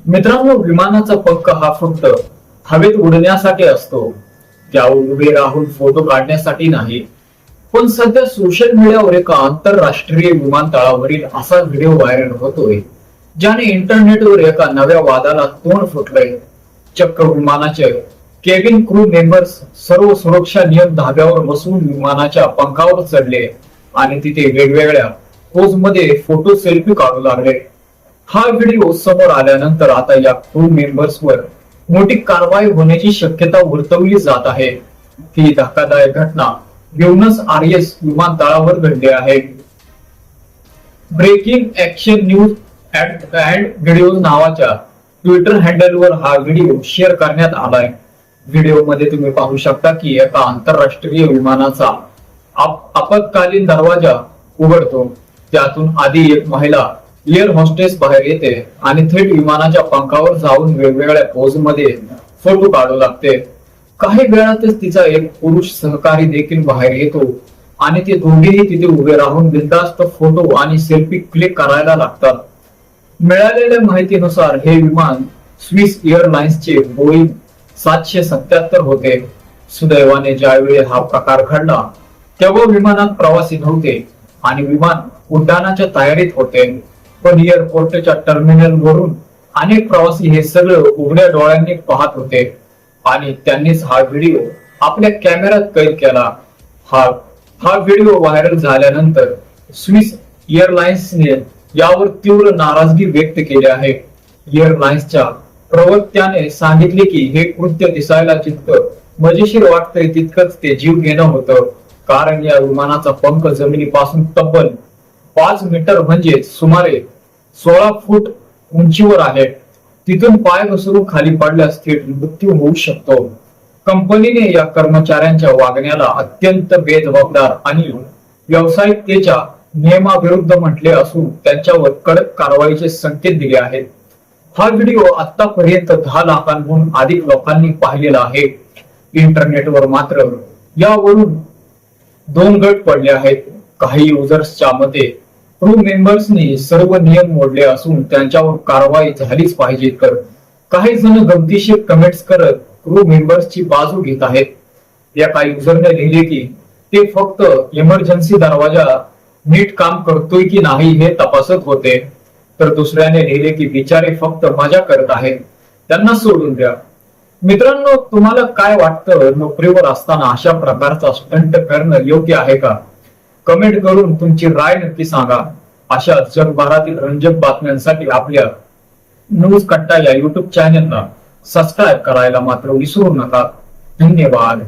मित्रांनो, विमानाचा पंख हा फक्त हवेत उडण्यासाठी असतो, त्यावर उभे राहून फोटो काढण्यासाठी नाही. पण सध्या सोशल मीडियावर एका आंतरराष्ट्रीय विमानतळावरील असा व्हिडिओ व्हायरल होतोय, ज्याने इंटरनेटवर एका नव्या वादाला तोंड फुटलंय. चक्क विमानाचे केबिन क्रू मेंबर्स सर्व सुरक्षा नियम धाब्यावर बसवून विमानाच्या पंखावर चढले आणि तिथे वेगवेगळ्या पोज मध्ये फोटो सेल्फी काढू लागले. हा व्हिडिओ समोर आल्यानंतर आता या क्रू मेंबर्सवर मोठी कारवाई होण्याची शक्यता वर्तवली जात आहे. ही धक्कादायक घटना ब्युनस आयर्स विमानतळावर घडली आहे. Breaking action news and video नावाच्या ट्विटर हँडलवर हा व्हिडिओ शेअर करण्यात आलाय. व्हिडिओ मध्ये तुम्ही पाहू शकता की एका आंतरराष्ट्रीय विमानाचा आपत्कालीन दरवाजा उघडतो. त्यातून आधी एक महिला एअर होस्टेस बाहेर येते आणि थेट विमानाच्या पंखावर जाऊन वेगवेगळ्या पोज मध्ये फोटो काढू लागते. काही वेळातच तिचा एक पुरुष सहकारी देखील बाहेर येतो आणि ते दोघेही तिथे उभे राहून बिनधास्त फोटो आणि सेल्फी क्लिक करायला लागतात. मिळालेल्या माहितीनुसार हे विमान स्विस एअरलाइन्सचे बोईंग 777 होते. सुदैवाने ज्यावेळी हा प्रकार घडला तेव्हा विमानात प्रवासी नव्हते आणि विमान उड्डाणाच्या तयारीत होते. पण एअरपोर्टच्या टर्मिनल वरून अनेक प्रवासी हे सगळं उघड्या डोळ्यांनी पाहत होते आणि त्यांनीच हा व्हिडिओ आपल्या कॅमेऱ्यात कैद केला. हा व्हिडिओ व्हायरल झाल्यानंतर स्विस एअरलाइन्सने यावर तीव्र नाराजगी व्यक्त केली आहे. एअरलाइन्सच्या प्रवक्त्याने सांगितले की हे कृत्य दिसायला जितकं मजेशीर वाटतंय तितकंच ते जीव घेणं होतं, कारण या विमानाचा पंख जमिनीपासून तब्बल 5 मीटर म्हणजे सुमारे 16 फूट उंचीवर आहे. तिथून पाय घसरून खाली पडल्यास थेट मृत्यू होऊ शकतो. कंपनीने या कर्मचाऱ्यांच्या वागण्याला अत्यंत बेजबाबदार आणि व्यावसायिकतेच्या नियमाविरुद्ध म्हटले असून त्यांच्यावर कडक कारवाईचे संकेत दिले आहेत. हा व्हिडिओ आतापर्यंत 10 लाखांहून अधिक लोकांनी पाहिलेला आहे. इंटरनेटवर मात्र यावरून 2 गट पडले आहेत. काही युजर्सच्या मते क्रू मेंबर्सनी सर्व नियम मोडले असून त्यांच्यावर कारवाई झालीच पाहिजे, तर काही जण गमतीशीर कमेंट्स करत क्रू मेंबर्सची बाजू घेत आहेत. एका युजरने लिहिले की ते फक्त इमर्जन्सी दरवाजा नीट काम करतोय की नाही हे तपासत होते, तर दुसऱ्याने लिहिले की बिचारे फक्त मजा करत आहेत, त्यांना सोडून द्या. मित्रांनो, तुम्हाला काय वाटतं, नोकरीवर असताना अशा प्रकारचा स्टंट करणं योग्य आहे का? कमेंट करून तुमची राय नक्की सांगा. अशा जगभरातील रंजक बातम्यांसाठी आपल्या न्यूज कट्टा या युट्यूब चॅनलला सबस्क्राईब करायला मात्र विसरू नका. धन्यवाद.